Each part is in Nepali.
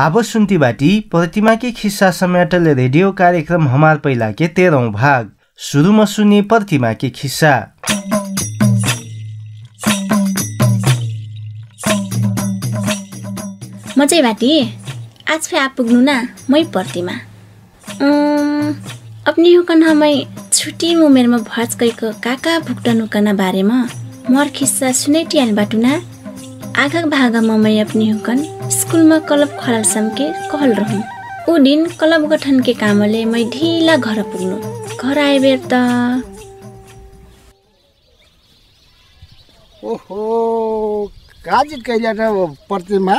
अब सुनती बाटी प्रतिमा के खिस्सा समेटल रेडियो कार्यक्रम हमार पहिला के 13औं भाग। शुरू में सुनिए प्रतिमा के खिस्सा। म चाहिँ बाटी आज फे आप पुग्नु ना मै प्रतिमा अपनी हुकन हमै छुट्टी उमेरमा भज गएको काका भुक्टनुकना बारेमा मोर खिस्सा सुनेटियान बाटुना आगा भागमा मै अपनी हुकन स्कुलमा क्लब खलाल समके कहल रहूं। ऊ दिन क्लब गठन के कामले मै ढिला घर पुग्नु। घर आएबेर त ओहो काजित कइलाटा प्रतिमा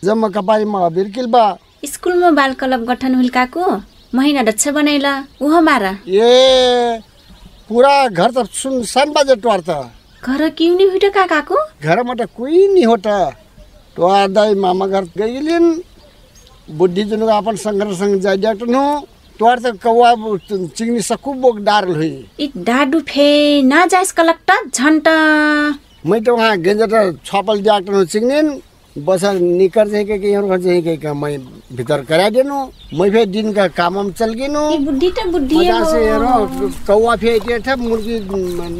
जम्मा कपाईमा बिर्किल बा। स्कुलमा बाल क्लब गठन हुल्काको महिना डच्छ बनाइला उहो मारा। ए पूरा घर त सुनसान बाजे टोर त। घर क्यों नहीं हुई काकाको? घर में कोई नहीं होता। तो दाई मामा घर गईलिन बुद्धि जुन अपन संग्रह संग जाय जाटनु तोर त कौवा चिंगनी सकु बोक डारल हुई। इ डाडु फे ना जाइस कलेक्टर झंटा। मैं तो वहां गेंजटा छपल जाटनु चिंगनीन बस निकर जे के यहाँ घर जे के मैं भीतर करा देनु। मैं फे दिन का कामम चल गिनु। इ बुद्धि त बुद्धि हो। से रो कौवा फे के था मुर्गी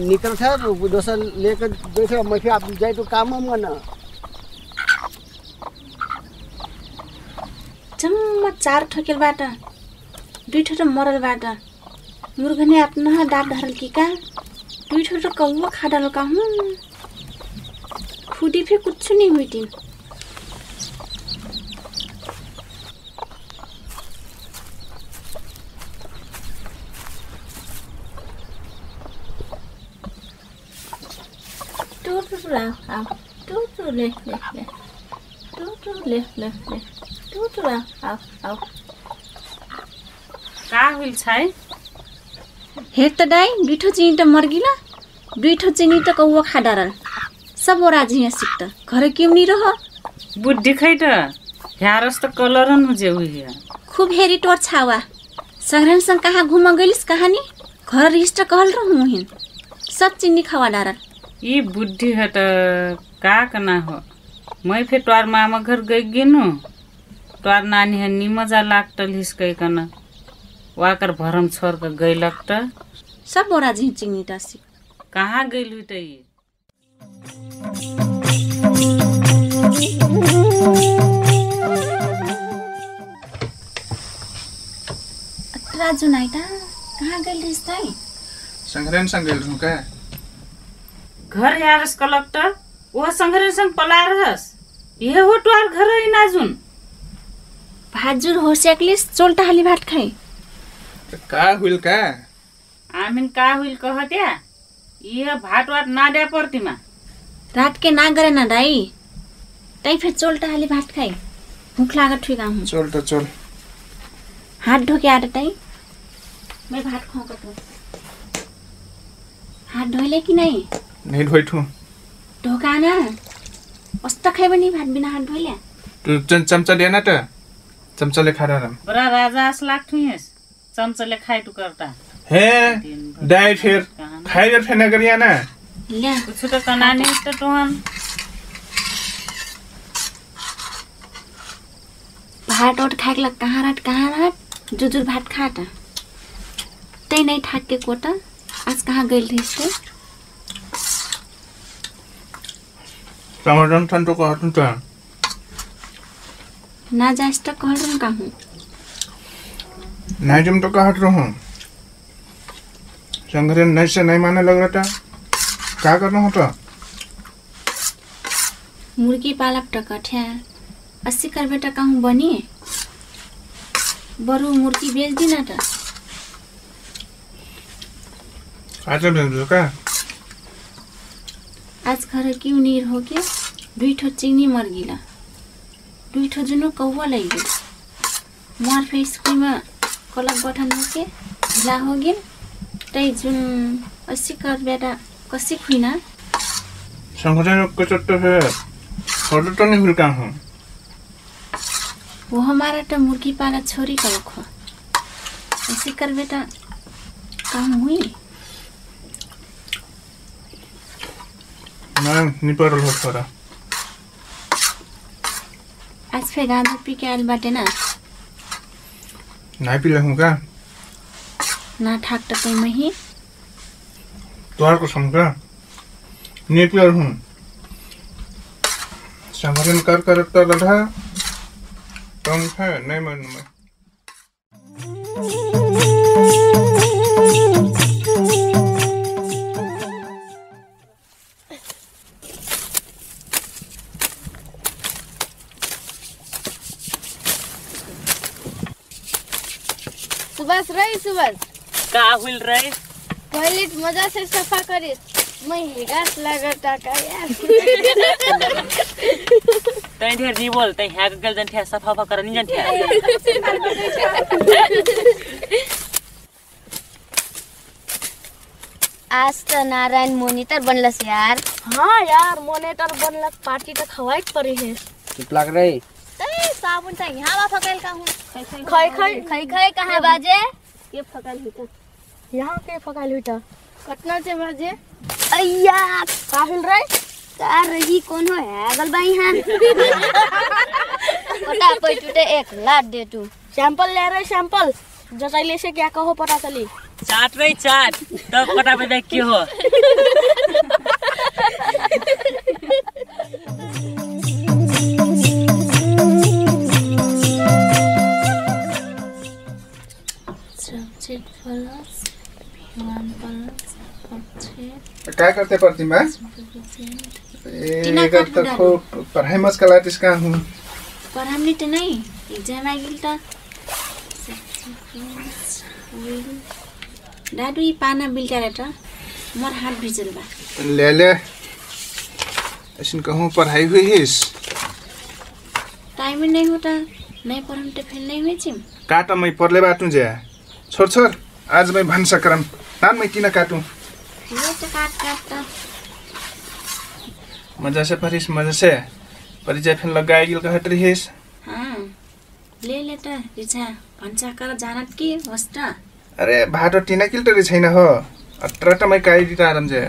निकल था दोसर लेकर बैठे मैं फे आप जाय तो कामम न जम्मा 4 ठोकेल बाटा 2 ठोट मरल बाटा मुर्गने अपना डाब धरल की का 2 ठोट कौवा खाडल का हूं खुदी फे कुछ नहीं हुई थी। का हुइल छै? हेर त दाई 2 ठो चिनी त मर्गिला 2 ठो चिनी त कौवा खाडरल सब ओरा झिया सिक्त घर क्यों नहीं रह बुद्धि खै त ह्यारस त कलरन हुजे हुइया खूब हेरी टोर छावा संग्रहण संग कहाँ घुमा गइलिस कहानी घर रिष्ट कहल रहूं हिन सब चिनी खावा डारल। ई बुद्धि है त का कना हो। मैं फे तोर मामा घर गई गिनु तोर नानी है निमजा लागटल हिसकै कना वाकर भरम छोड़ के गइलक त सब ओरा झि चिनी तासी कहाँ गइल हुई त ई राजू नाइटा कहाँ गइल रिस ताई? संग्रहण संग गइल रहूं का घर यारस कलेक्टर वो संग्रहण संग पला रहस ये हो तोर घर ही नाजुन भाजुर हो सकलिस चोलटा हाली भात खाई का हुइल का आमिन का हुइल कहत्या ये भात वाट ना दे प्रतिमा रात के ना करे ना दाई तै फिर चोलटा हाली भात खाई भूख लागत ठुई गाऊं चल त चल हाथ धो के आटे तै मैं भात खाऊं कतो हाथ धोइले कि नहीं धोइठु ढोका ना अस्त खाइ बनी भात बिना हाथ धोइले तू चमचा दे ना त चमचाले खा रहा बड़ा राजा अस लागठुइस चमचले खाइ तू करता हे दाई फिर खाइ फेना गरिया ना ले कुछ तो कनानी त तोहन भात और खाइक लग कहाँ रात जुजुर भात खाता तै नहीं ठाक के कोटा आज कहाँ गइल रहिस ते टमाटर ठन तो कहत त ना जाइस त कहल का हूं नहीं जम तो कहत रहूं संग्रहण नहीं से नहीं माने लग रहा था का करना होता मुर्गी पालक टकठ्या 80 कर बेटा कहूं बनी बरु मुर्गी बेच दी ना त आज बेच का आज घर क्यों नीर हो गया 2 ठो चिंगनी मर गिला 2 ठो जुनो कौवा लई गेल मोर फे स्कूल में कलक गठन हो के ढिला हो गेल तै जुन 80 कर बेटा कसी खुइना संगठन को चट्ट है फोटो तो नहीं भूल का हूं वो हमारा तो मुर्गी पाला छोरी का रखो ऐसे कर बेटा काम हुई ना निपरल हो थोड़ा आज फे गाँदा पी के आइल बाटे ना नहीं पी हूँ का ना ठाक टकै मही तोहर को समझा नहीं पी हूँ संगठन कर रहा तुम है नहीं मन में सुबह का हुइल रही टॉयलेट मजा से सफा करे मैं घास लगता का यार तै ढेर जी बोल तै ह्याग गल जन ठ्या सफा कर नि जन ठ्या आज तो नारायण मोनिटर बनलस यार। हाँ यार मोनिटर बनलक पार्टी तो खवाई पड़ी है। चुप लग रही साबुन तो यहाँ फकैल का हूँ खै कहाँ बाजे के फकाल हुई यहाँ के फकाल हुई कटना से बाजे अय्या काहिल रे का रही कौन हो है अगल बाई हाँ पता कोई टूटे एक लाट दे तू सैंपल ले रहे सैंपल जसाइले से क्या कहो पता चली चाट रे चाट तब पता पे देख के हो क्या करते प्रतिमा पढ़ाई मस्कला इसका हूँ पढ़ामनी तो नहीं एग्जाम आ गेल त दादू ये पाना बिल्टा रहता मोर हाथ भिजल बा ले ऐसा कहूँ पढ़ाई हुई हिस टाइम नहीं होता नहीं पढ़म तो फिर नहीं हुई चिम काटा मैं पढ़ले बाटू जे छोड़ आज मैं भंसा करम नान मैं किन काटू ये तो काट मजा से पढ़िस मजा से परिचय फिर लगाए गिल कहत रहिस हाँ ले त रिचा भन्छ कर जानत की होस्टा अरे भाटो टिना किल तो छैन हो अत्रटा मैं काई दिता आराम जे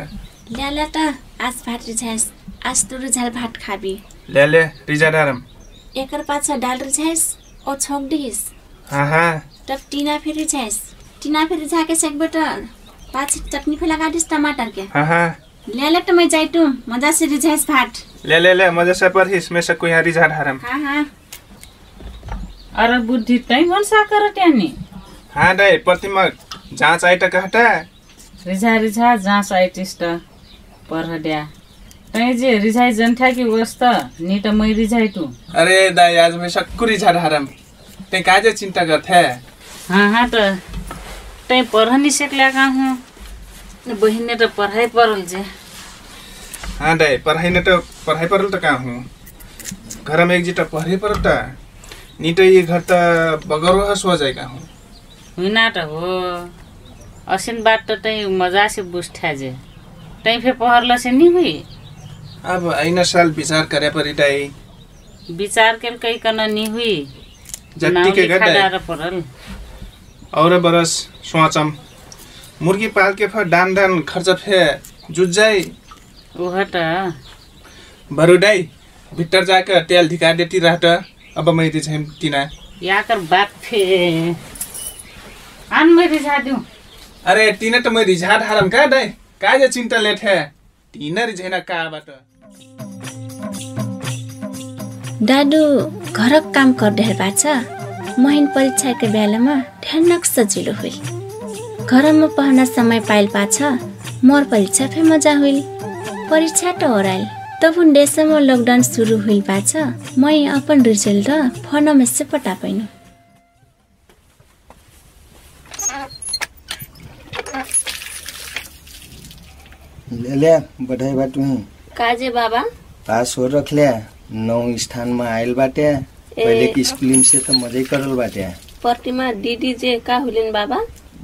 ले त आज भात रिझाइस आज तो रिझाल भात खाबी ले रिजा आराम एकर पाछा डाल रिझाइस ओ छोक दिस हाँ तब टीना फिर रिझाइस टीना फिर रिझा के सेक बेटा पाछे चटनी फिर लगा दिस टमाटर के हाँ ले त मैं जाइटू मजा से रिझाइस भात ले मजा से पढ़िस मैं से कोई यहाँ रिजा आराम हाँ अरे बुद्धि तै भंसा कर त्यानी हाँ दाई प्रतिमा जाँच आइटा कहता रिझा जाँच आइटिस्ट पढ द्या तै जे रिझाइ जन्ठा की वस्त नि त मै रिझाइ तू अरे दाई आज मैं सक्कु रिजा आराम ते काजे चिंता करथे हाँ त तै पढ नि सकल्या का हूँ बहिन ने तो पढ़ाई पढ़ल जे हाँ दाई पढ़ाई पढ़ल तो कहाँ हूँ घर में एक जीटा पढ़ाई पड़ता नहीं तो ये घर तो बगरो हस हो जाएगा हूँ हुना त हो असिन बात त तै मजा से बुझ्ठा जे तै फे पढ़ल से नहीं हुई अब ऐना साल विचार करे परी दाई विचार के कई कन नहीं हुई जत्ती के गड्डा पढ़ल और बरस सोचम मुर्गी पाल के फर दान खर्च फे जुट जाए ओह त बरु दाई भीतर जाकर तेल धिका देती रहता अब मैं दिछैम टिना याकर बात फे आन मैं रिझा दूं अरे टिना तो मैं रिझा धारम का दाई का जे चिंता लेथे टिना रिझैना का बात दादू घरक काम गर्दै बाछ महिन परीक्षाको बेलामा ध्यानक सजिलो हुई घरमा पढ्न समय पाइल पाछ मोर परीक्षा फे मजा हुई परीक्षा तो ओराइल तब देशमा लकडाउन शुरू हुई पाछ मैं अपन रिजल्ट फोन में से पटा पैनु ले बधाई बाटू काजे बाबा पास हो रखले 9 स्थान में आयल बाटे पहले की स्कूलिंग से तो मजे करल बाटे प्रतिमा दीदी जे का हुलिन बाबा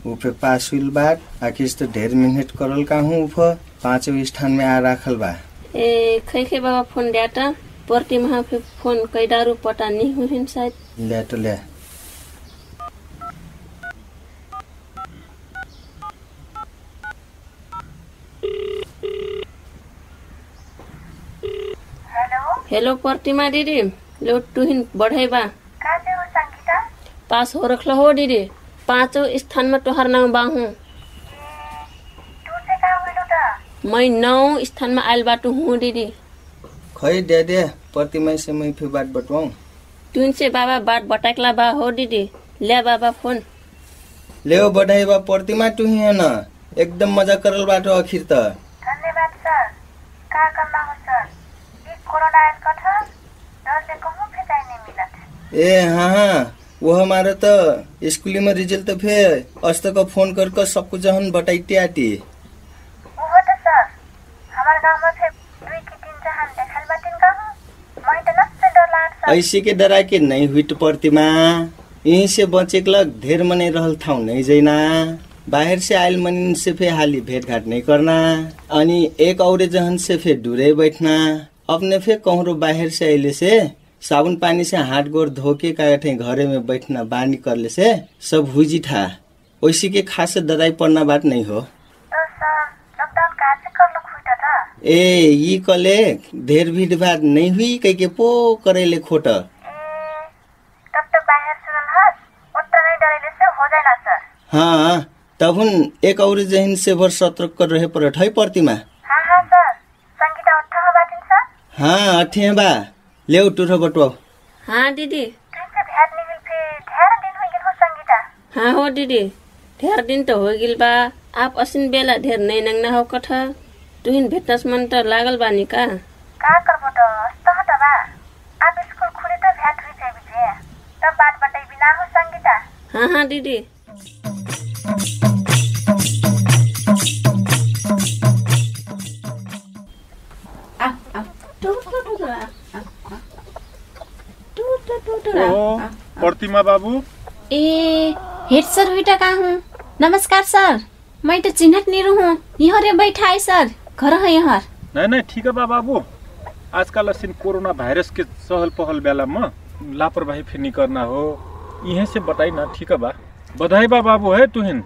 उफे पास हुइल बात आखिर तो ढेर मेहनत करल का हूँ उफ 5वें स्थान में आ राखल बा ए खै बाबा फोन दिया त प्रतिमा फे फोन कैदारू पता नहीं हुलिन शायद ले तो ले हेलो प्रतिमा दीदी लो टुहिन बढ़े बा पास हो रखल हो दीदी 5औं स्थान में तोहर नाम बा हूँ मैं 9 स्थान में आयल बाटू हूँ दीदी खै दे प्रतिमा से मैं फिर बात बटवाऊं तुन से बाबा बात बटाकला बा हो दीदी ले बाबा फोन ले बधाई बा प्रतिमा तू ही है ना एकदम मजा करल बाटो आखिर त धन्यवाद सर का करना हो सर ये कोरोना कथा डर से कहूं फेकाई नहीं मिलत ए हाँ वो हमारा तो स्कूल में रिजल्ट तो फिर अस्त को फोन करके सबको जहन बटाइते आती वो तो सर हमारे गांव में फिर 2 की 3 जहान देखल बाटिन का मैं तो नस डर लाग सर ऐसे के डरा के नहीं हुई तो प्रतिमा यहीं से बचे के लग ढेर मने रहल था नहीं जाइना बाहर से आयल मन से फिर हाली भेंट घाट नहीं करना अनि एक और जहन से फिर दूरे बैठना अपने फिर कहूँ बाहर से आइले से साबुन पानी से हाथ गोड़ धोके का घरे में बैठना बानी करले से सब हुई था वैसे के खास डराई पड़ना बात नहीं हो तो सर लॉकडाउन का से कर लो खुटा था ए ये कले ढेर भीड़ भाड़ नहीं हुई कह के पो करेले खोट तब तो बाहर सुनल हस उतना नहीं डरेले से हो जाएला सर हाँ तब एक और जहन से भर सतर्क कर रहे पर है प्रतिमा हाँ सर संगीता उठा हो बाटिन सर हाँ अठे बा ले उठो बटवाओ हाँ दीदी तुमसे भेट नहीं हुई फिर ढेर दिन हो गेल हो संगीता हाँ हो दीदी ढेर दिन तो हो गेल बा आप असिन बेला ढेर नहीं नंगना हो कथा तुहिन भेटस मन तो लागल बानी का करबो तो अस्तह त बा अब स्कूल खुले तो भेट हुई जाए बिजे तब बात बताई बिना हो संगीता हाँ दीदी प्रतिमा बाबू ए हेड सर हुईटा का हूँ नमस्कार सर मैं तो चिन्हत नहीं रहूँ यहाँ रे बैठा है सर घर है यहाँ नहीं ठीक है बाबू आजकल असिन कोरोना वायरस के सहल पहल बेला में लापरवाही फिर नहीं करना हो यहीं से बताई ना ठीक है बा बधाई बा बाबू है तुहिन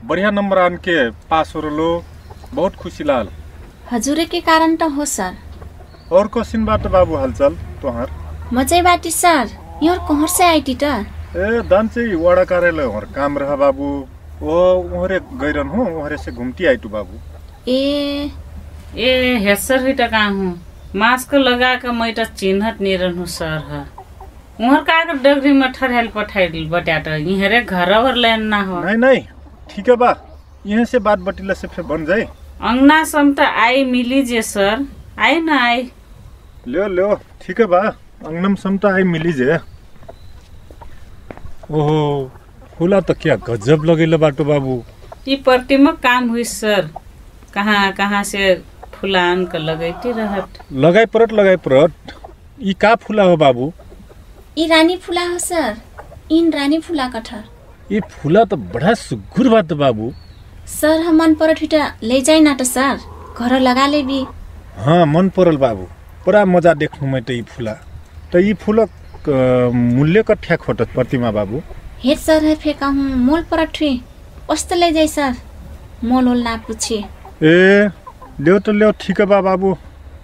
बढ़िया नंबर आन के पास हो रलो बहुत खुशी लाल हजुरे के कारण तो हो सर और क्वेश्चन बात बाबू हालचाल तोहर मजे बाटी सर यहाँ कहर से आईटी टा ए दान से वड़ा कार्यालय और काम रहा बाबू वो वहरे गइरन हो वहरे से घूमती आईटू बाबू ए हेसर हिटा का हूँ मास्क लगा के मैं तो चिन्हत नहीं रहूँ सर है वहाँ का डगरी में ठहराल पठाइल बटाट यहाँ घर और लेन ना हो नहीं ठीक है बा यहाँ से बात बटिला से फिर बन जाए अंगना सम तो आई मिली जे सर आई ना आई लो ठीक है बा अंगनम सम तो आई मिली जे ओहो फूला तो क्या गजब लगेला बाटो बाबू ये प्रतिमा काम हुई सर कहाँ से फुलान का लगैती रहत लगाई परत ई का फूला हो बाबू ई रानी फूला हो सर इन रानी फूला कठर ये फूला तो बड़ा सुगुर बात बाबू सर हम मन परत हिटा ले जाए ना तो सर घर लगा ले भी हाँ मन परल बाबू बड़ा मजा देखूं मैं तो ये फूला तो ये फूला मूल्य कठ्या खोटत प्रतिमा बाबू हेड सर है फेंका हूँ मोल परत हुई अस्त ले जाए सर मोल ओल ना पूछे ए ले ठीक है बाबू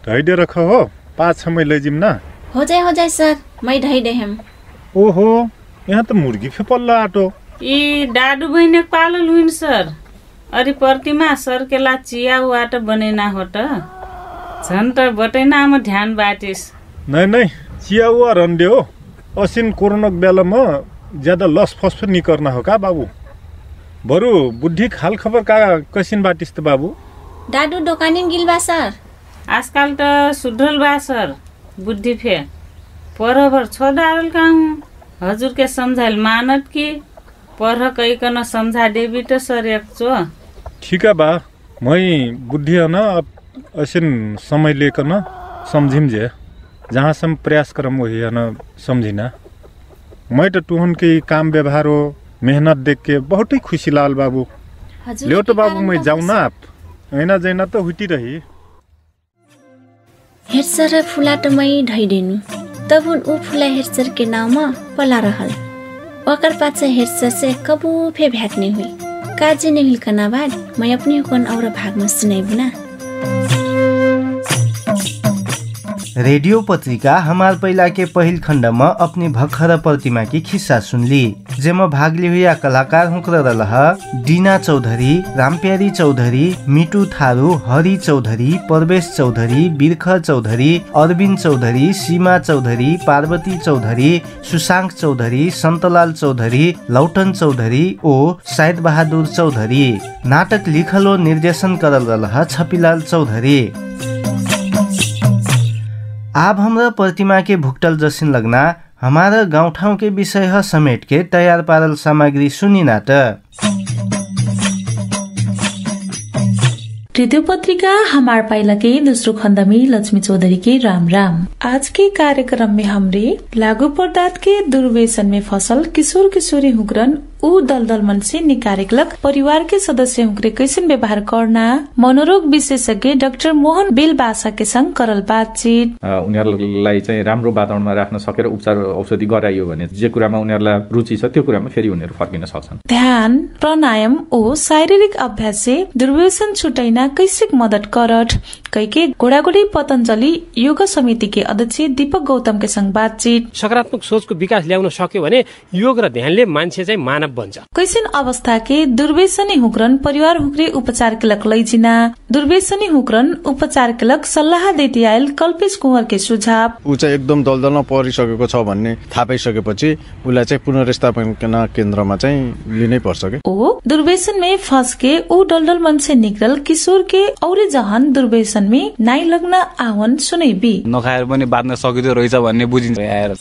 ढाई दे रखा हो 5-6 मई ले जिम ना हो जाए सर मैं ढाई दे हम ओहो यहाँ तो मुर्गी फे पल्ला आटो ई डाडू बहने पालल हुई सर अरे प्रतिमा सर के ला चिया हुआ तो बने ना हो तो झन तो बटेना में ध्यान बाटिस नहीं चिया हुआ रंडे हो असिन कोरोना बेला में ज्यादा लस फस नहीं करना हो का बाबू बरु बुद्धि हाल खबर का कसिन बाटिस तो बाबू डाडू दोकानी गिल बा सर आजकल तो सुधरल बा सर बुद्धि फे परभर छोड़ाल का हूँ हजुर के समझाइल मानत की पर कई कन समझा देवी तो सर एक चो ठीक है बा मैं बुद्धि है ना असिन समय लेकर ना समझिम जे जहाँ से हम प्रयास करम वही है ना समझिना मैं तो तुहन के काम व्यवहार हो मेहनत देख के बहुत ही खुशी लाल बाबू ले तो बाबू मैं जाऊँ ना आप ऐना जैना तो हुई रही हेड सर फूला तो मैं ढाई देनु तब उन ऊ फूला हेड सर के नाम में पला रहल ओकर पाछे हेड सर से कबू फे भेट नहीं हुई काजे नहीं हुई कना बाद मैं अपने कौन और भाग में सुनाई बुना रेडियो पत्रिका हमार पहिला के पहिल खंड में अपनी भखर प्रतिमा की खिस्सा सुनली, जेमा भाग लिया कलाकार हुक्र रह डीना चौधरी, रामप्यारी चौधरी, मिटू थारू, हरि चौधरी, परवेश चौधरी, बिर्ख चौधरी, अरविन्द चौधरी, सीमा चौधरी, पार्वती चौधरी, सुशांक चौधरी, सन्तलाल चौधरी, लौटन चौधरी ओ शायद बहादुर चौधरी। नाटक लिखल और निर्देशन करल रह छपिलाल चौधरी। आप हमरा प्रतिमा के भुक्टल जसिन लगना हमारा गाँव ठाउँ के विषय समेट के तैयार पारल सामग्री सुनी नाट। रेडियो पत्रिका हमार पाइला के दूसरो खंड में लक्ष्मी चौधरी के राम राम। आज के कार्यक्रम में हमरे लागू पदार्थ के दुर्व्यसन में फसल किशोर किशोरी हुक्रन ऊ दलदल मन से निकारेक परिवार के सदस्य हुक्रे कैसन व्यवहार करना मनोरोग विशेषज्ञ डाक्टर मोहन बेलबासा के संग करल बातचीत। उनीहरूलाई चाहिँ राम्रो वातावरणमा राख्न सकेर उपचार औषधि गराइयो भने जे कुरामा उनीहरूलाई रुचि छ त्यो कुरामा फेरि उनीहरू फर्किन सक्छन्। ध्यान, प्राणायाम ओ शारीरिक अभ्यास से दुर्व्यसन छुटैना कैसे मदद करत कैके घोडाघोडी पतंजलि योग समिति के अध्यक्ष दीपक गौतम के संग बातचीत। सकारात्मक सोचको विकास ल्याउन सक्यो भने योग र ध्यानले मान्छे चाहिँ मानव बन्छ। कैसन अवस्था के दुर्व्यसनी हुक्रन परिवार हुक्रे उपचार के लक लैजिना दुर्व्यसनी हुक्रन उपचार के लक सल्लाह देती आयल कल्पेश कुंवर के सुझाव। ऊ चाहिँ एकदम दलदलमा परिसकेको छ भन्ने थाहा पाइसकेपछि उसलाई चाहिँ पुनर्स्थापना केन्द्रमा चाहिँ लिनै पर्छ के। ओ दुर्व्यसन में फंस के ऊ दलदल मन से निकल किशोर के और जहन दुर्व्यसन में नाइ लग्न आह्वान सुनै बी नखाएर पनि बाँच्न सकिँदो रहेछ भन्ने बुझिन्छ। आएर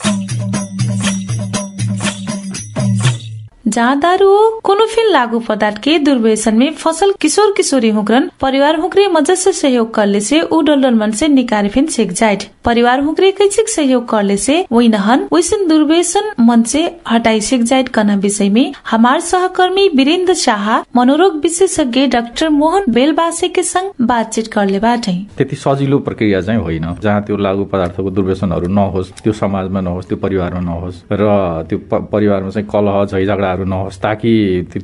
जहाँ दारू कोनोफिल लागू पदार्थ के दुर्व्यसन में फसल किशोर किशोरी हुक्रन परिवार हुक्रे मजा से सहयोग करले से ऊ डलडल मन से निकारे फिन सेक जाइट परिवार हुक्रे कैसिक सहयोग करले से वही नहन वैसन दुर्व्यसन मन से हटाई सेक जाइट करना विषय में हमार सहकर्मी वीरेन्द्र शाह मनोरोग विशेषज्ञ डाक्टर मोहन बेलबासे के संग बातचीत करले बाटे। त्यति सजिलो प्रक्रिया चाहिँ होइन जहाँ त्यो लागू पदार्थको दुर्व्यसनहरू नहोस्, त्यो समाजमा नहोस्, त्यो परिवारमा नहोस् र त्यो परिवारमा चाहिँ कलह झैझगडाहरू नहोस्, ताकि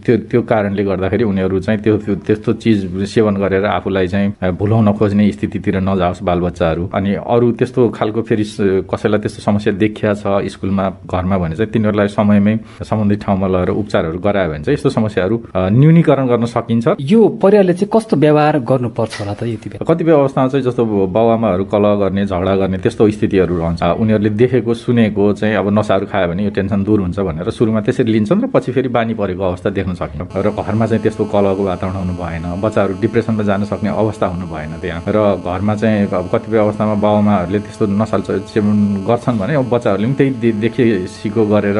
त्यो कारणले गर्दाखेरि उनीहरू चाहिँ त्यस्तो चिज सेवन गरेर आफूलाई चाहिँ भुलाउन खोज्ने स्थितितिर नजाओस् बालबच्चाहरू। अनि अरू त्यस्तो खालको फेरि कसैलाई त्यस्तो समस्या देखिया छ स्कुलमा घरमा भने चाहिँ तिनीहरूलाई समयमै सम्बन्धित ठाउँमा लगेर उपचारहरू गरायो भने चाहिँ यस्तो समस्याहरू न्यूनीकरण गर्न सकिन्छ। यो परिवारले चाहिँ कस्तो व्यवहार गर्नुपर्छ होला त यति बेला? कतिपय अवस्थामा चाहिँ जस्तो बाबुआमाहरू कलह गर्ने झगडा गर्ने त्यस्तो स्थितिहरू रहन्छ। उनीहरूले देखेको सुनेको चाहिँ अब नसाहरू खायो भने यो टेन्सन दूर हुन्छ भनेर सुरुमा त्यसरी लिन्छन् र पछि फेरि बानी परेको अवस्था देख्न सकिन्छ। र घरमा चाहिँ त्यस्तो कलहको वातावरण हुनु भएन, बच्चाहरू डिप्रेसनमा जान सक्ने अवस्था हुनु भएन त्यहाँ। र घरमा चाहिँ कतिपय अवस्थामा बाबुआमाहरूले त्यस्तो नसा सेवन गर्छन् भने अब बच्चाहरूले पनि त्यही देखिसिको गरेर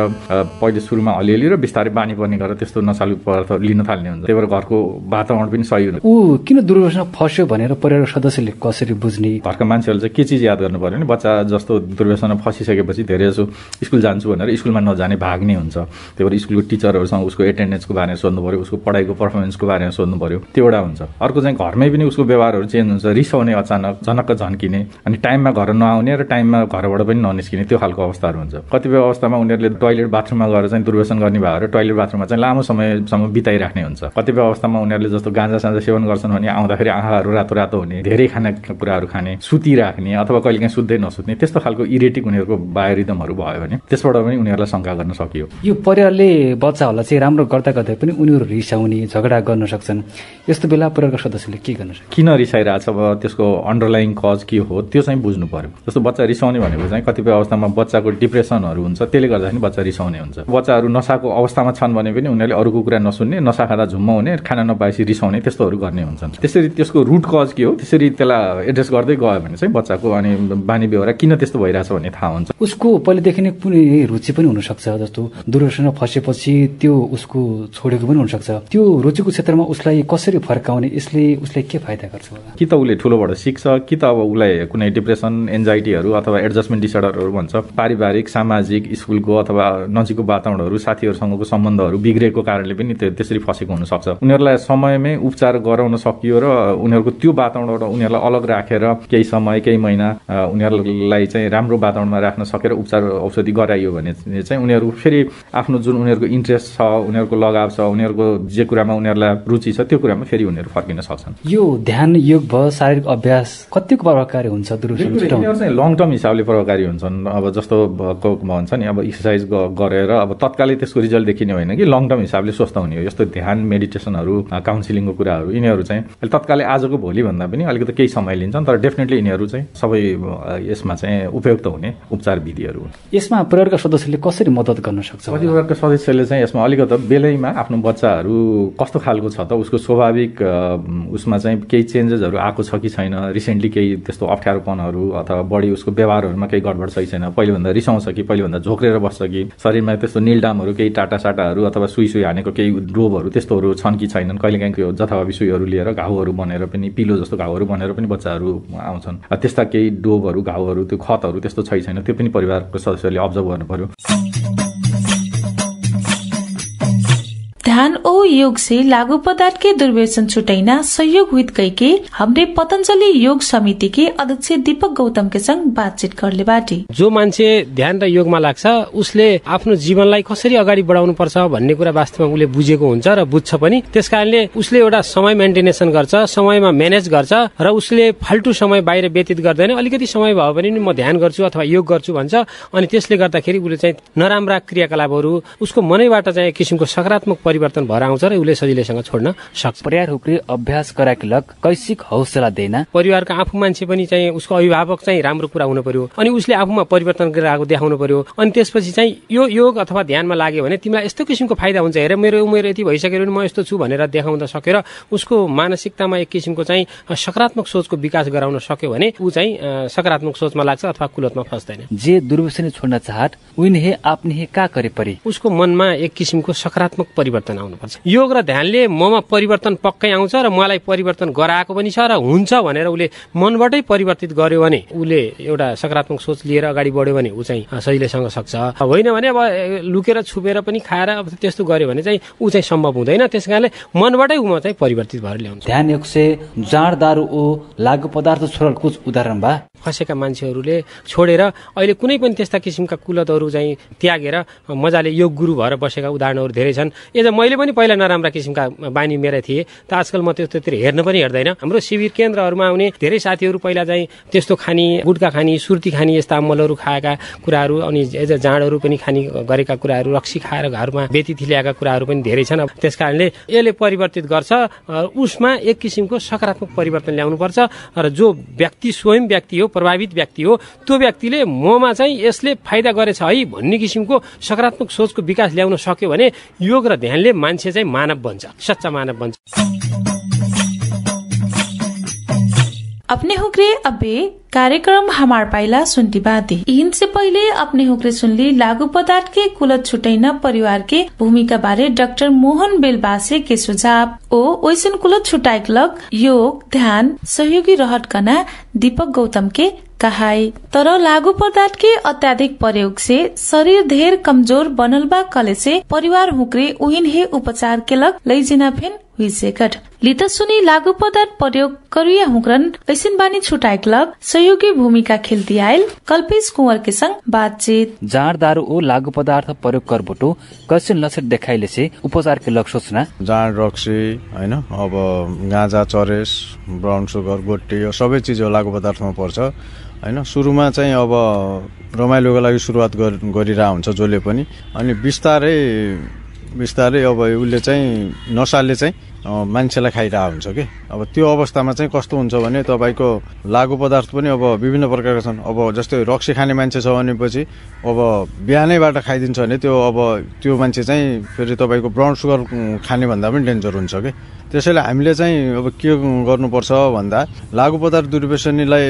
पहिले सुरुमा अलिअलि र बिस्तारै बानी पर्ने गरेर त्यस्तो नसालु पदार्थ लिन थाल्ने हुन्छ। त्यही भएर घरको वातावरण पनि सही हुनु। ऊ किन दुर्व्यसनमा फस्यो भनेर परिवार सदस्यले कसरी बुझ्ने? घरका मान्छेहरूले चाहिँ के चिज याद गर्नु पर्यो भने बच्चा जस्तो दुर्व्यसनमा फसिसकेपछि धेरै जसो स्कुल जान्छु भनेर स्कुलमा नजाने भाग्ने हुन्छ। त्यही भएर स्कुलको टिचरहरूसँग उसको एटेन्डेन्सको बारेमा सोध्नु पर्यो, उसको पढाइको पर्फर्मेन्सको बारेमा सोध्नु पर्यो, त्यो एउटा हुन्छ। अर्को चाहिँ घरमै पनि उसको व्यवहारहरू चेन्ज हुन्छ, रिसाउने अचानक झनक्क झन्किने, अनि टाइममा घर नआउने र टाइममा घरबाट पनि ननिस्किने, त्यो खालको अवस्थाहरू हुन्छ। कतिपय अवस्थामा उनीहरूले टोयलेट बाथरुममा गएर चाहिँ दुर्व्यसन गर्ने भएर टोयलेट बाथरुममा चाहिँ लामो समयसम्म बिताइराख्ने हुन्छ। कतिपय अवस्थामा उनीहरूले जस्तो गाँजा साँजा सेवन गर्छन् भने आउँदाखेरि आँखाहरू रातो रातो हुने, धेरै खाने कुराहरू खाने, सुतिराख्ने अथवा कहिलेकाहीँ सुत्दै नसुत्ने, त्यस्तो खालको इरेटिक उनीहरूको बायोरिदमहरू भयो भने त्यसबाट पनि उनीहरूलाई शङ्का गर्न सकियो। यो परिवारले बच्चाहरूलाई चाहिँ राम्रो गर्दा गर्दै पनि उनीहरू रिसाउने झगडा गर्न सक्छन्। यस्तो बेला परिवारका सदस्यले के गर्न सक्छ? किन रिसाइरहेछ अब त्यसको अन्डरलाइन कज के हो त्यो चाहिँ बुझ्नु पर्यो। जस्तो बच्चा रिसाउने भनेको चाहिँ कतिपय अवस्थामा बच्चाको डिप्रेसनहरू हुन्छ, त्यसले गर्दाखेरि बच्चा रिसाउने हुन्छ। बच्चाहरू नसाको अवस्थामा छन् भने पनि उनीहरूले अरूको कुरा नसुन्ने, नसा खाँदा झुम्म हुने, खाना नपाएपछि रिसाउने, त्यस्तोहरू गर्ने हुन्छन्। त्यसरी त्यसको रुट कज के हो त्यसरी त्यसलाई एड्रेस गर्दै गयो भने चाहिँ बच्चाको अनि बानी बेहोरा किन त्यस्तो भइरहेछ भन्ने थाहा हुन्छ। उसको पहिलेदेखि नै कुनै रुचि पनि हुनसक्छ, जस्तो दुर्व्यसनमा फसेपछि त्यो उसको छोडेको पनि हुनसक्छ। त्यो रुचिको क्षेत्रमा उसलाई कसरी फर्काउने, यसले उसलाई के फाइदा गर्छ? कि त उसले ठुलोबाट सिक्छ, कि त अब उसलाई कुनै डिप्रेसन, एन्जाइटीहरू अथवा एडजस्टमेन्ट डिसअर्डरहरू भन्छ, पारिवारिक सामाजिक स्कुलको अथवा नजिकको वातावरणहरू साथीहरूसँगको सम्बन्धहरू बिग्रेको कारणले पनि त्यसरी फसेको हुनसक्छ। उनीहरूलाई समयमै उपचार गराउन सकियो र उनीहरूको त्यो वातावरणबाट उनीहरूलाई अलग राखेर केही समय केही महिना उनीहरूलाई चाहिँ राम्रो वातावरणमा राख्न सकेर उपचार औषधि गराइयो भने चाहिँ उनीहरू फेरि आफ्नो जुन उनीहरूको इन्ट्रेस्ट छ, उनीहरूको लगाव छ, उनीहरूको जे कुरामा उनीहरूलाई रुचि छ त्यो कुरामा फेरि उनीहरू फर्किन सक्छन्। यो ध्यान योग भयो शारीरिक अभ्यास कतिको प्रभावकारी हुन्छ दुर्व्यसन छुटाउन? यिनीहरू चाहिँ लङ टर्म हिसाबले प्रभावकारी हुन्छन्। अब जस्तो भन्छ नि, अब एक्सर्साइज गरेर अब तत्कालै त्यसको रिजल्ट देखिने होइन कि लङ टर्म हिसाबले स्वस्थ हुने हो। यस्तो ध्यान, मेडिटेसनहरू, काउन्सिलिङको कुराहरू यिनीहरू चाहिँ तत्कालै आजको भोलि भन्दा पनि अलिकति केही समय लिन्छन्, तर डेफिनेटली यिनीहरू चाहिँ सबै यसमा चाहिँ उपयुक्त हुने उपचार विधिहरू हुन्। यसमा परिवारका सदस्यले कसरी मद्दत गर्न सक्छ? परिवारका सदस्यले चाहिँ यसमा अलिकति बेलैमा आफ्नो बच्चाहरू कस्तो खालको छ त, उसको स्वाभाविक उसमा चाहिँ केही चेन्जेसहरू आएको छ कि छैन, रिसेन्टली केही त्यस्तो अप्ठ्यारोपनहरू अथवा बढी उसको व्यवहारहरूमा केही गडबड छ कि छैन, पहिलेभन्दा रिसाउँछ कि पहिलेभन्दा झोक्रेर बस्छ कि, शरीरमा त्यस्तो निलडामहरू केही टाटासाटाहरू अथवा सुई हानेको केही डोबहरू त्यस्तोहरू छन् कि छैनन्, कहिलेकाहीँ त्यो जथाभावी सुईहरू लिएर घाउहरू बनेर पनि पिलो जस्तो घाउहरू बनेर पनि बच्चाहरू आउँछन्। त्यस्ता केही डोबहरू, घाउहरू, त्यो खतहरू त्यस्तो छ कि छैन त्यो पनि परिवारको सदस्यले अब्जर्भ गर्नु पर्यो। ध्यान और योग से लागू पदार्थ के दुर्व्यसन छुटैना सहयोग हुई कई के हमने पतंजलि योग समिति के अध्यक्ष दीपक गौतम के संग बातचीत करले बाटी। जो मान्छे ध्यान र योगमा लाग्छ उसले आफ्नो जीवनलाई कसरी अगाडि बढाउनु पर्छ भन्ने कुरा वास्तवमा उसले बुझेको हुन्छ र बुझ्छ पनि। त्यसकारणले उसले एउटा समय मेन्टेनेसन गर्छ, समयमा म्यानेज गर्छ र उसले फाल्टु समय बाहिर व्यतीत गर्दैन। अलिकति समय भयो भने म ध्यान गर्छु अथवा योग गर्छु भन्छ अनि त्यसले गर्दाखेरि उसले चाहिँ नराम्रा क्रियाकलापहरू उसको मनैबाट चाहिँ एक किसिमको सकारात्मक परिवर्तन भएर आउँछ र उसले सजिलैसँग छोड्न सक्छ। परिवार हुक्रे अभ्यास गराएलक कैसिक हौसला देना परिवारका आफू मान्छे पनि चाहिँ उसको अभिभावक चाहिँ राम्रो कुरा हुनु पर्यो अनि उसले आफूमा परिवर्तन गरेर देखाउनु पर्यो। अनि त्यसपछि चाहिँ यो योग अथवा ध्यानमा लाग्यो भने तिमीलाई यस्तो किसिमको फाइदा हुन्छ, हेर मेरो उमेर यति भइसक्यो भने म यस्तो छु भनेर देखाउन सकेर उसको मानसिकतामा एक किसिमको चाहिँ सकारात्मक सोचको विकास गराउन सक्यो भने ऊ चाहिँ सकारात्मक सोचमा लाग्छ अथवा कुलतमा फस्दैन। जे दुर्व्यसन छोड्न चाहत उनले आफ्नै का करे परि उसको मनमा एक किसिमको सकारात्मक परिवर्तन आउनुपर्छ। योग र ध्यानले ममा परिवर्तन पक्कै आउँछ र मलाई परिवर्तन गराएको पनि छ र हुन्छ भनेर उसले मनबाटै परिवर्तित गर्यो भने उसले एउटा सकारात्मक सोच लिएर अगाडि बढ्यो भने ऊ चाहिँ सजिलैसँग सक्छ। होइन भने अब लुकेर छुपेर पनि खाएर अब त्यस्तो गर्यो भने चाहिँ ऊ चाहिँ सम्भव हुँदैन। त्यसकारणले मनबाटै उमा चाहिँ परिवर्तित भएर ल्याउँछ। ध्यान योग से जाँड दारू ओ लागु पदार्थ छोडल कुछ उदाहरण बा फसेका मान्छेहरूले छोडेर अहिले कुनै पनि त्यस्ता किसिमका कुलतहरू चाहिँ त्यागेर मजाले योग गुरु भएर बसेका उदाहरणहरू धेरै छन्। यता मैले पनि पहिला नराम्रा किसिमका बानी मेरा थिए त आजकल म त्यस्तोतिर हेर्न पनि हेर्दैन। हाम्रो शिविर केन्द्रहरूमा आउने धेरै साथीहरू पहिला चाहिँ त्यस्तो खानी, गुटका खानी, सुर्ती खानी यस्ता अमलहरू खाएका कुराहरू अनि जाँडहरू पनि खानी गरेका कुराहरू, रक्सी खाएर घरमा व्यतीत ल्याएका कुराहरू पनि धेरै छन्। त्यसकारणले यसले परिवर्तित गर्छ, उसमा एक किसिमको सकारात्मक परिवर्तन ल्याउनुपर्छ र जो व्यक्ति स्वयं व्यक्ति हो, प्रभावित व्यक्ति हो, त्यो व्यक्तिले ममा चाहिँ यसले फाइदा गरेछ है भन्ने किसिमको सकारात्मक सोचको विकास ल्याउन सक्यो भने योग र ध्यानले मान्छे चाहिँ मानव बन्छ, सच्चा मानव बन्छ। अपने हुक्रे अबे कार्यक्रम हमार पाइला सुनती बाती। इनसे पहले अपने हुक्रे सुनली लागू पदार्थ के कुलत छुटैना परिवार के भूमिका बारे डॉक्टर मोहन बेलबासे के सुझाव ओ ओइसन कुलत छुटाइकलक योग ध्यान सहयोगी रहट कना दीपक गौतम के कहाई। तर लागू पदार्थ के अत्याधिक प्रयोग से शरीर ढेर कमजोर बनल बा कले से परिवार हुक्रे उहिन हे उपचार के लग लैजिना फेन हुई सेकट लित सुनी लागू पदार्थ प्रयोग करिया हुक्रन ऐसिन बानी छुटाइक लग सहयोगी भूमिका खेलती आयल कल्पेश कुंवर के संग बातचीत। जाँड दारू ओ लागू पदार्थ प्रयोग करबटो कैसन लक्षण देखाइले से उपचार के लग सोचना जाँड रक्सी हैन अब गाँजा, चरेस, ब्राउन सुगर, गोटी यो सबै चिज लागू पदार्थमा पर्छ हैन। सुरुमा चाहिँ अब रमाइलोको लागि सुरुवात गरिरा हुन्छ जसले पनि, अनि बिस्तारै अब उसले चाहिँ नसाले चाहिँ मान्छेलाई खाइरहेको हुन्छ कि। अब त्यो अवस्थामा चाहिँ कस्तो हुन्छ भने तपाईँको लागू पदार्थ पनि अब विभिन्न प्रकारका छन्। अब जस्तै रक्सी खाने मान्छे छ भनेपछि अब बिहानैबाट खाइदिन्छ भने त्यो मान्छे चाहिँ फेरि तपाईँको ब्राउन सुगर खाने भन्दा पनि डेन्जर हुन्छ कि। त्यसैले हामीले चाहिँ अब के गर्नुपर्छ भन्दा लागू पदार्थ दुर्व्यसनीलाई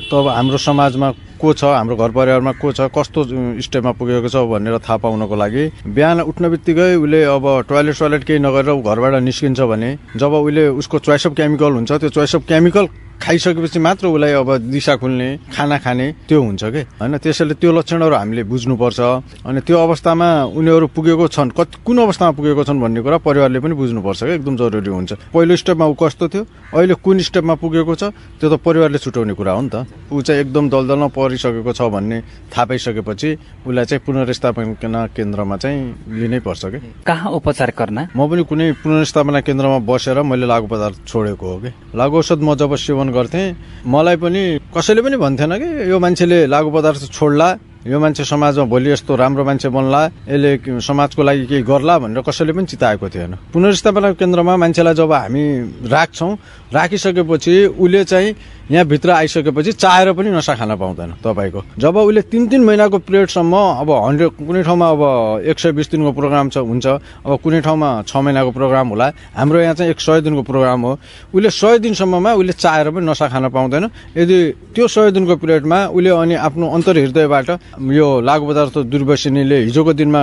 तब हाम्रो समाजमा को छ, हाम्रो घर परिवारमा को छ, कस्तो स्टेपमा पुगेको छ भनेर थाहा पाउनको लागि बिहान उठ्न बित्तिकै उसले अब टोयलेट केही नगरेर घरबाट निस्किन्छ भने जब उसले उसको चोइस अफ केमिकल हुन्छ त्यो चोइस अफ केमिकल खाइसकेपछि मात्र उसलाई अब दिशा खुल्ने, खाना खाने त्यो हुन्छ के हैन। त्यसैले त्यो लक्षणहरू हामीले बुझ्नुपर्छ। अनि त्यो अवस्थामा उनीहरू पुगेको छन्, कुन अवस्थामा पुगेको छन् भन्ने कुरा परिवारले पनि बुझ्नुपर्छ के, एकदम जरुरी हुन्छ। पहिलो स्टेपमा ऊ कस्तो थियो, अहिले कुन स्टेपमा पुगेको छ, त्यो त परिवारले छुटाउने कुरा हो नि त। ऊ चाहिँ एकदम दलदलमा परिसकेको छ भन्ने थाहा पाइसकेपछि उसलाई चाहिँ पुनर्स्थापना केन्द्रमा चाहिँ लिनै पर्छ के। कहाँ उपचार गर्न? म पनि कुनै पुनर्स्थापना केन्द्रमा बसेर मैले लागु पदार्थ छोडेको हो कि। लागु औषध म जब सेवन गर्थेँ, मलाई पनि कसैले पनि भन्थेन कि यो मान्छेले लागु पदार्थ छोड्ला, यो मान्छे समाजमा भोलि यस्तो राम्रो मान्छे बन्ला, यसले समाजको लागि केही गर्ला भनेर कसैले पनि चिताएको थिएन। पुनर्स्थापना केन्द्रमा मान्छेलाई जब हामी राख्छौँ, राखिसकेपछि उसले चाहिँ यहाँभित्र आइसकेपछि चाहेर पनि नसा खान पाउँदैन तपाईँको। जब उसले 3-3 महिनाको पिरियडसम्म, अब 100 कुनै ठाउँमा अब 120 दिनको प्रोग्राम हुन्छ, अब कुनै ठाउँमा 6 महिनाको प्रोग्राम होला, हाम्रो यहाँ चाहिँ 100 दिनको प्रोग्राम हो। उसले 100 दिनसम्ममा उसले चाहेर पनि नसा खान पाउँदैन। यदि त्यो 100 दिनको पिरियडमा उसले अनि आफ्नो अन्तर्हृदयबाट यो लागु पदार्थ दुर्व्यसनीले हिजोको दिनमा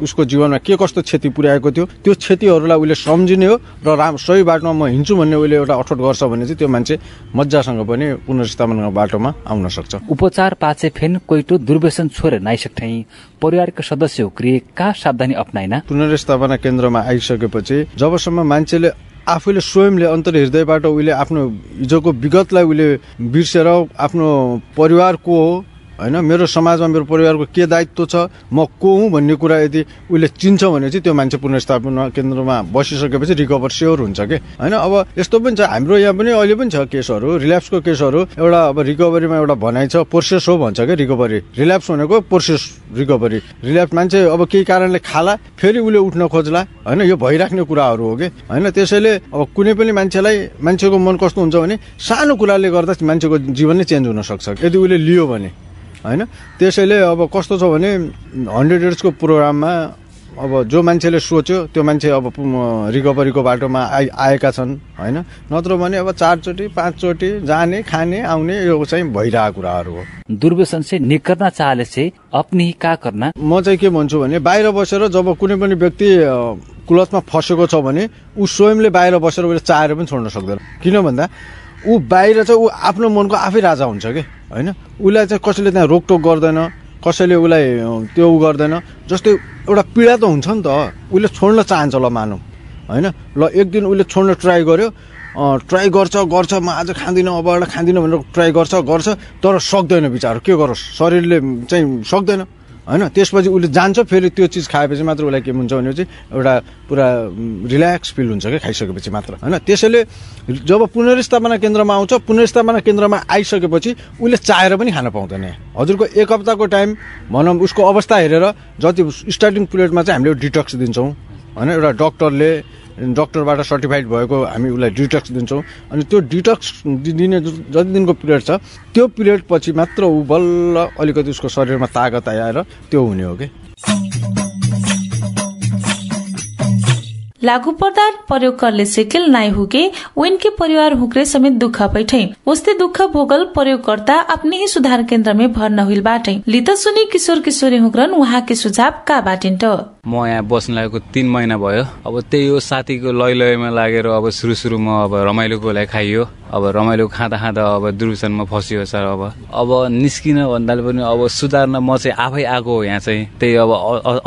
उसको जीवनमा के कस्तो क्षति पुर्याएको थियो, त्यो क्षतिहरूलाई उसले सम्झिने हो र सही बाटोमा म हिँड्छु भन्ने उसले एउटा अठोट गर्छ भने चाहिँ त्यो मान्छे मजासँग पनि पुनर्स्थापनाको बाटोमा आउन सक्छ। उपचार पाछे फेन कोइटो दुर्व्यसन छोडेर नाइसक्थै परिवारका सदस्य उक्रिए का सावधानी अपनाइना? पुनर्स्थापना केन्द्रमा आइसकेपछि जबसम्म मान्छेले आफूले स्वयंले अन्तर्हृदयबाट उसले आफ्नो हिजोको विगतलाई उसले बिर्सेर आफ्नो परिवार को हो हैन, मेरो समाजमा मेरो परिवारको के दायित्व छ, म को हुँ भन्ने कुरा यदि उसले चिन्छ भने चाहिँ त्यो मान्छे पुनर्स्थापना केन्द्रमा बसिसकेपछि रिकभर स्योर हुन्छ के हैन। अब यस्तो पनि छ, हाम्रो यहाँ पनि अहिले पनि छ केसहरू, रिल्याप्सको केसहरू। एउटा अब रिकभरीमा एउटा भनाइ छ, प्रोसेस हो भन्छ के रिकभरी। रिल्याप्स भनेको प्रोसेस रिकभरी। रिल्याप्स मान्छे अब केही कारणले खाला, फेरि उसले उठ्न खोज्ला हैन, यो भइराख्ने कुराहरू हो के हैन। त्यसैले अब कुनै पनि मान्छेको मन कस्तो हुन्छ भने सानो कुराले गर्दा मान्छेको जीवन नै चेन्ज हुन सक्छ यदि उसले लियो भने हैन। त्यसैले अब कस्तो छ भने 100 डेजको प्रोग्राममा अब जो मान्छेले सोच्यो त्यो मान्छे अब रिकभरीको बाटोमा आएका छन् हैन। नत्र भने अब 4 चोटि 5 चोटि जाने खाने आउने यो चाहिँ भइरहेको कुराहरू हो। दुर्व्यसन से निकर्ना चाहले से अपनी का करना? म चाहिँ के भन्छु भने बाहिर बसेर जब कुनै पनि व्यक्ति कुलतमा फसेको छ भने ऊ स्वयंले बाहिर बसेर उसले चाहेर पनि छोड्न सक्दैन। किन भन्दा ऊ बाहिर चाहिँ ऊ आफ्नो मनको आफै राजा हुन्छ के हैन। उसलाई चाहिँ कसैले त्यहाँ रोकटोक गर्दैन, कसैले उसलाई त्यो गर्दैन। जस्तै एउटा पीडा त हुन्छ नि त, उसले छोड्न चाहन्छ ल मानौँ हैन। ल एक दिन उसले छोड्न ट्राई गर्यो, ट्राई गर्छ म आज खाँदिनँ अबबाट खाँदिनँ भनेर ट्राई गर्छ तर सक्दैन बिचारो, के गरोस् शरीरले चाहिँ सक्दैन हैन। त्यसपछि उसले जान्छ, फेरि त्यो चिज खाएपछि मात्र उसलाई के हुन्छ भने चाहिँ एउटा पुरा रिल्याक्स फिल हुन्छ क्या खाइसकेपछि मात्र हैन। त्यसैले जब पुनर्स्थापना केन्द्रमा आउँछ, पुनर्स्थापना केन्द्रमा आइसकेपछि उसले चाहेर पनि खान पाउँदैन। हजुरको 1 हप्ताको टाइम भनौँ, उसको अवस्था हेरेर जति स्टार्टिङ पिरियडमा चाहिँ हामीले डिटक्स दिन्छौँ हैन। एउटा डक्टरबाट सर्टिफाइड भएको हामी उसलाई डिटक्स दिन्छौँ। अनि त्यो डिटक्स दिने जति दिनको पिरियड छ त्यो पिरियड पछि मात्र ऊ बल्ल अलिकति उसको शरीरमा तागत आएर त्यो हुने हो कि। लागू पदार्थ प्रयोग करले सेकेल नाई हुके उनके परिवार हुक्रे समेत दुख बैठे। उस्ते दुख भोगल प्रयोगकर्ता अपने ही सुधार केन्द्र में भर्ना हुइल बाटे। लित सुनी किशोर किशोरी हुक्रन उहाँ के सुझाव का बाटिन्ट? म यहाँ बस्न लागेको 3 महिना भयो। अब त्यही हो, साथीको लयमा लागेर अब सुरुमा अब रमाइलोको लागि खाइयो। अब रमाइलो खाँदा अब दुर्व्यसनमा फसियो सर। अब निस्किन भन्दाले पनि अब सुधार्न म चाहिँ आफै आएको हो यहाँ चाहिँ। त्यही अब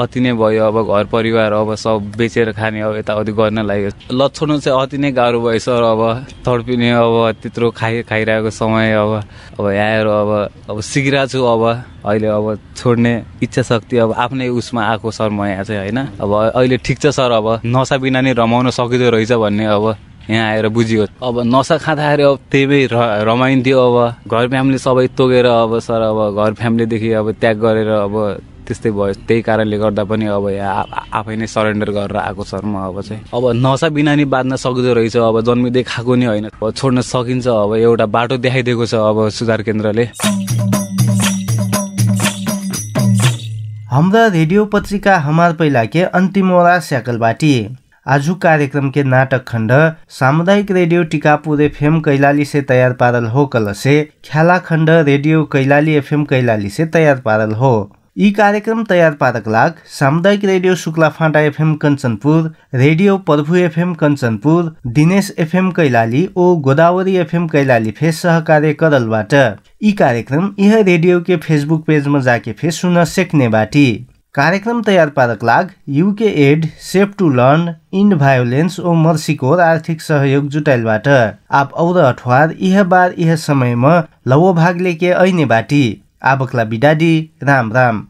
अति नै भयो। अब घर परिवार अब सब बेचेर खाने, अब यताउति गर्न लाग्यो। लत छोड्नु चाहिँ अति नै गाह्रो भयो सर। अब तडपिने अब त्यत्रो खाइरहेको समय अब आएर अब सिकिरहेको छु। अब अहिले अब छोड्ने इच्छा शक्ति अब आफ्नै उसमा आएको सर म यहाँ चाहिँ हैन। अब अहिले ठिक छ सर, अब नसा बिना नै रमाउन सकिँदो रहेछ भन्ने अब यहाँ आएर बुझियो। अब नसा खाँदाखेरि अब त्यही रमाइन्थ्यो। अब घर फ्यामिली सबै तोकेर अब सर अब घर फ्यामिलीदेखि अब त्याग गरेर अब त्यस्तै भयो। त्यही कारणले गर्दा पनि अब यहाँ आफै नै सरेन्डर गरेर आएको सर म। अब चाहिँ अब नसा बिना नि बाँच्न सक्दो रहेछ। अब जन्मिँदै खाएको नि होइन, छोड्न सकिन्छ। अब एउटा बाटो देखाइदिएको छ अब सुधार केन्द्रले। हाम्रा रेडियो पत्रिका हमार पहिला के अंतिमोरा स्याकलबाटी आजु कार्यक्रम के नाटक खंड सामुदायिक रेडियो टिकापुर एफएम कैलाली से तैयार पारल हो कल से ख्याला खंड रेडियो कैलाली एफएम कैलाली से तैयार पारल हो। यी कार्यक्रम तयार पारक लाग सामुदायिक radio Shukla Phanta FM Kanchanpur, radio Prabhu FM Kanchanpur, Dinesh FM Kailali ओ गोदावरी एफएम कैलाली फे सहकार्य करलबाट। यी कार्यक्रम यह रेडियो के फेसबुक पेज में जाके फे सुन सेक्ने बाटी। कार्यक्रम तैयार पारक लाग UK aid, safe to learn, end violence ओ मर्सीकोर आर्थिक सहयोग जुटाइलबाट। आप और अठवार यह बार यह समय में लवो भाग लेके ऐने बाटी। आबकला बिडाडी राम राम।